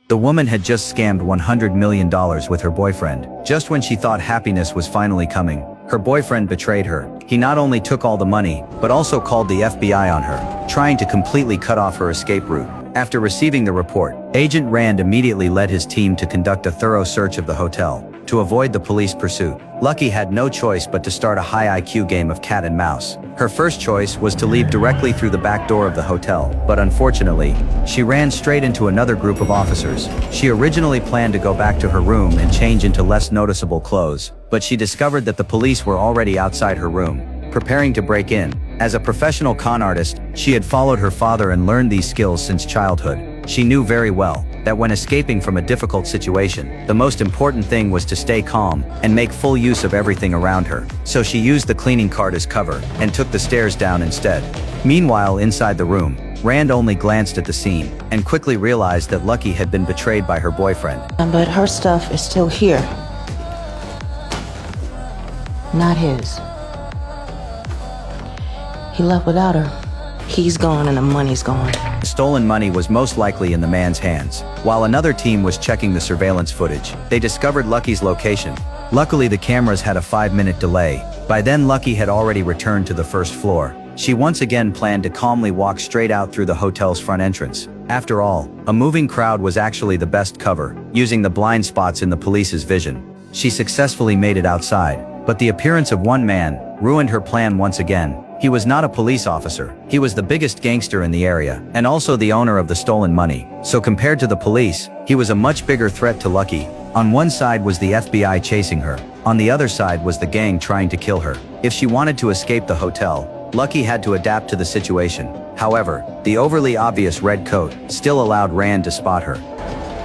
The woman had just scammed $100 million with her boyfriend. Just when she thought happiness was finally coming, her boyfriend betrayed her. He not only took all the money, but also called the FBI on her, trying to completely cut off her escape route. After receiving the report, Agent Rand immediately led his team to conduct a thorough search of the hotel, to avoid the police pursuit. Lucky had no choice but to start a high IQ game of cat and mouse. Her first choice was to leave directly through the back door of the hotel, but unfortunately, she ran straight into another group of officers. She originally planned to go back to her room and change into less noticeable clothes, but she discovered that the police were already outside her room, preparing to break in. As a professional con artist, she had followed her father and learned these skills since childhood. She knew very well that when escaping from a difficult situation, the most important thing was to stay calm and make full use of everything around her. So she used the cleaning cart as cover and took the stairs down instead. Meanwhile, inside the room, Rand only glanced at the scene and quickly realized that Lucky had been betrayed by her boyfriend. But her stuff is still here. Not his. He left without her. He's gone and the money's gone. The stolen money was most likely in the man's hands. While another team was checking the surveillance footage, they discovered Lucky's location. Luckily, the cameras had a 5-minute delay. By then, Lucky had already returned to the first floor. She once again planned to calmly walk straight out through the hotel's front entrance. After all, a moving crowd was actually the best cover, using the blind spots in the police's vision. She successfully made it outside, but the appearance of one man ruined her plan once again. He was not a police officer. He was the biggest gangster in the area, and also the owner of the stolen money. So compared to the police, he was a much bigger threat to Lucky. On one side was the FBI chasing her. On the other side was the gang trying to kill her. If she wanted to escape the hotel, Lucky had to adapt to the situation. However, the overly obvious red coat still allowed Rand to spot her.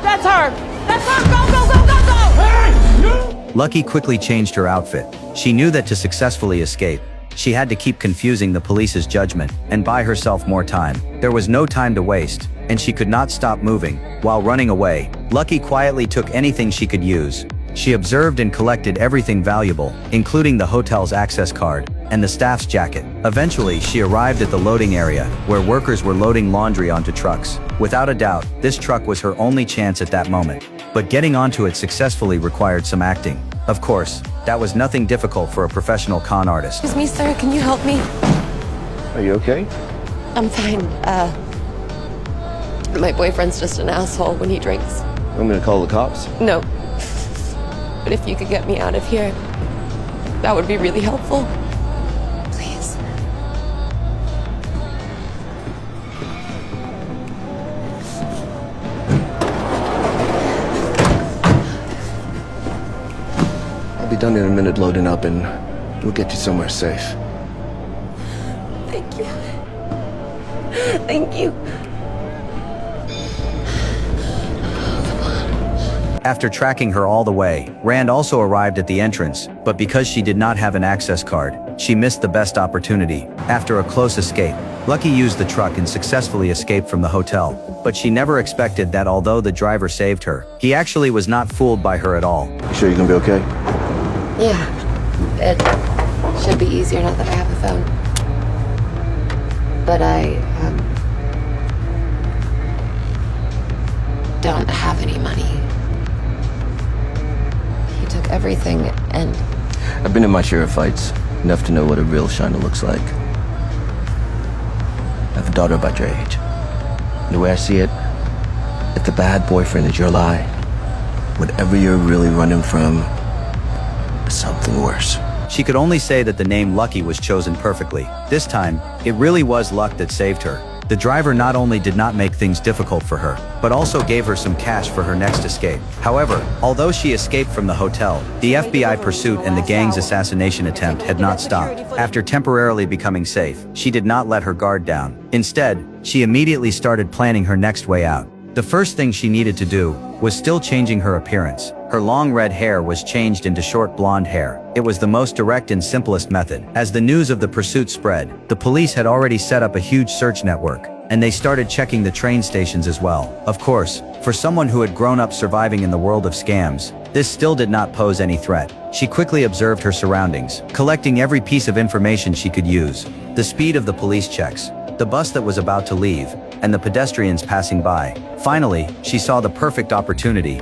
That's her! That's her! Go, go, go, go, go! Hey! Lucky quickly changed her outfit. She knew that to successfully escape, she had to keep confusing the police's judgment and buy herself more time. There was no time to waste, and she could not stop moving. While running away, Lucky quietly took anything she could use. She observed and collected everything valuable, including the hotel's access card and the staff's jacket. Eventually, she arrived at the loading area, where workers were loading laundry onto trucks. Without a doubt, this truck was her only chance at that moment. But getting onto it successfully required some acting. Of course, that was nothing difficult for a professional con artist. Excuse me, sir, can you help me? Are you okay? I'm fine. My boyfriend's just an asshole when he drinks. I'm gonna call the cops. No. But if you could get me out of here, that would be really helpful. Please. I'll be done in a minute loading up and we'll get you somewhere safe. Thank you. Thank you. After tracking her all the way, Rand also arrived at the entrance, but because she did not have an access card, she missed the best opportunity. After a close escape, Lucky used the truck and successfully escaped from the hotel. But she never expected that although the driver saved her, he actually was not fooled by her at all. You sure you're gonna be okay? Yeah. It should be easier now that I have a phone. But I, don't have any money. He took everything and... I've been in my share of fights, enough to know what a real shiner looks like. I have a daughter about your age. And the way I see it, if the bad boyfriend is your lie, whatever you're really running from is something worse. She could only say that the name Lucky was chosen perfectly. This time, it really was luck that saved her. The driver not only did not make things difficult for her, but also gave her some cash for her next escape. However, although she escaped from the hotel, the FBI pursuit and the gang's assassination attempt had not stopped. After temporarily becoming safe, she did not let her guard down. Instead, she immediately started planning her next way out. The first thing she needed to do was still changing her appearance. Her long red hair was changed into short blonde hair. It was the most direct and simplest method. As the news of the pursuit spread, the police had already set up a huge search network, and they started checking the train stations as well. Of course, for someone who had grown up surviving in the world of scams, this still did not pose any threat. She quickly observed her surroundings, collecting every piece of information she could use. The speed of the police checks, the bus that was about to leave, and the pedestrians passing by. Finally, she saw the perfect opportunity.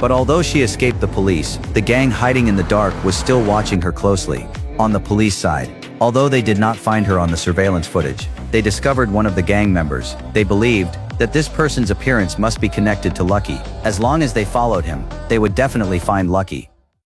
But although she escaped the police, the gang hiding in the dark was still watching her closely. On the police side, although they did not find her on the surveillance footage, they discovered one of the gang members. They believed that this person's appearance must be connected to Lucky. As long as they followed him, they would definitely find Lucky.